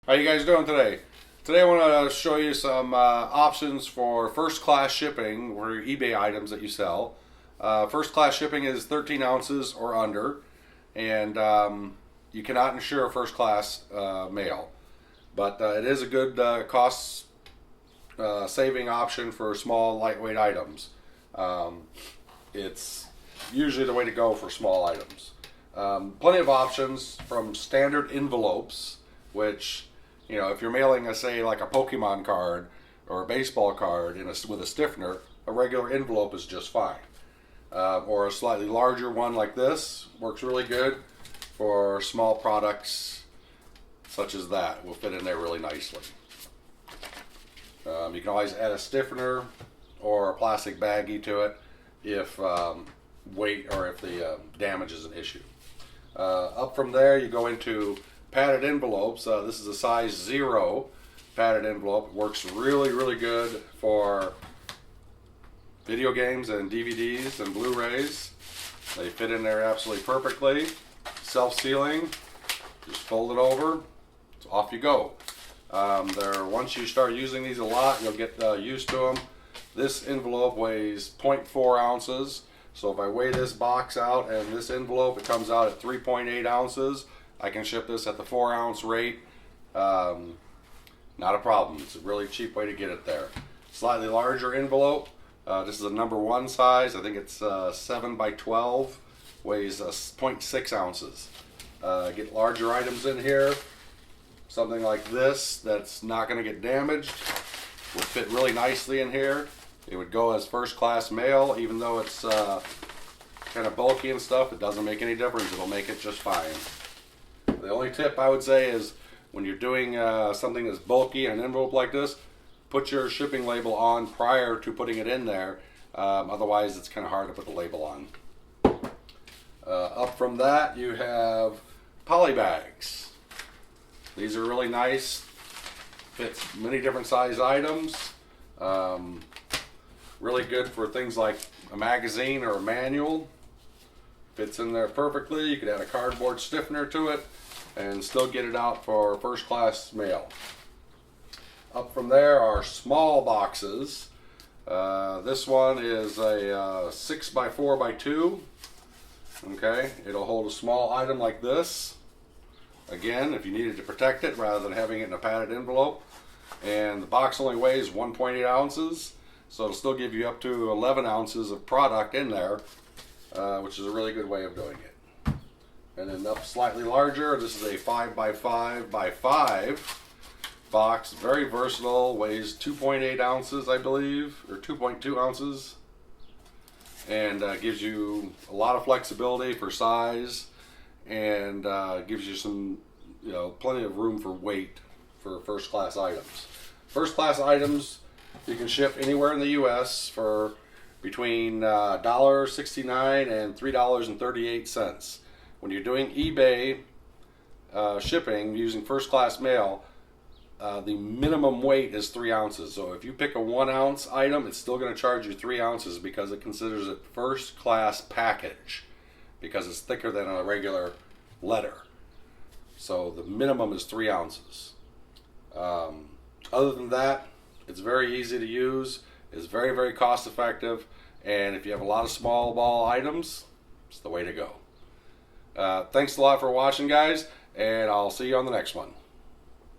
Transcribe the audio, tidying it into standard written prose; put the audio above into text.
How you guys doing today? Today I want to show you some options for first class shipping or eBay items that you sell. First class shipping is 13 ounces or under, and you cannot insure first class mail. But it is a good cost saving option for small lightweight items. It's usually the way to go for small items. Plenty of options from standard envelopes, which, you know, if you're mailing say like a Pokemon card or a baseball card with a stiffener, a regular envelope is just fine. Or a slightly larger one like this works really good for small products such as that. It will fit in there really nicely. You can always add a stiffener or a plastic baggie to it if weight or if the damage is an issue. Up from there you go into padded envelopes. This is a size 0 padded envelope. It works really good for video games and DVDs and Blu-rays. They fit in there absolutely perfectly. Self-sealing. Just fold it over. So off you go. Once you start using these a lot, you'll get used to them. This envelope weighs 0.4 ounces. So if I weigh this box out and this envelope, it comes out at 3.8 ounces. I can ship this at the 4-ounce rate. Not a problem. It's a really cheap way to get it there. Slightly larger envelope. This is a number 1 size. I think it's 7 by 12. Weighs 0.6 ounces. Get larger items in here. Something like this that's not going to get damaged. Would fit really nicely in here. It would go as first class mail, even though it's kind of bulky and stuff. It doesn't make any difference. It'll make it just fine. The only tip I would say is when you're doing something that's bulky, an envelope like this, put your shipping label on prior to putting it in there. Otherwise, it's kind of hard to put the label on. Up from that, you have poly bags. These are really nice. Fits many different size items. Really good for things like a magazine or a manual. Fits in there perfectly. You could add a cardboard stiffener to it and still get it out for first class mail. Up from there are small boxes. This one is a 6 by 4 by 2. Okay, it'll hold a small item like this. Again, if you needed to protect it rather than having it in a padded envelope. And the box only weighs 1.8 ounces. So it'll still give you up to 11 ounces of product in there, which is a really good way of doing it. And then up slightly larger, this is a 5 by 5 by 5 box. Very versatile, weighs 2.8 ounces, I believe, or 2.2 ounces. And gives you a lot of flexibility for size, and gives you some, plenty of room for weight for first class items. First class items you can ship anywhere in the U.S. for between $1.69 and $3.38. When you're doing eBay shipping using first class mail, the minimum weight is 3 ounces. So if you pick a 1 ounce item, it's still going to charge you 3 ounces because it considers it first class package because it's thicker than a regular letter. So the minimum is 3 ounces. Other than that, it's very easy to use. It's very cost effective. And if you have a lot of small ball items, it's the way to go. Thanks a lot for watching, guys, and I'll see you on the next one.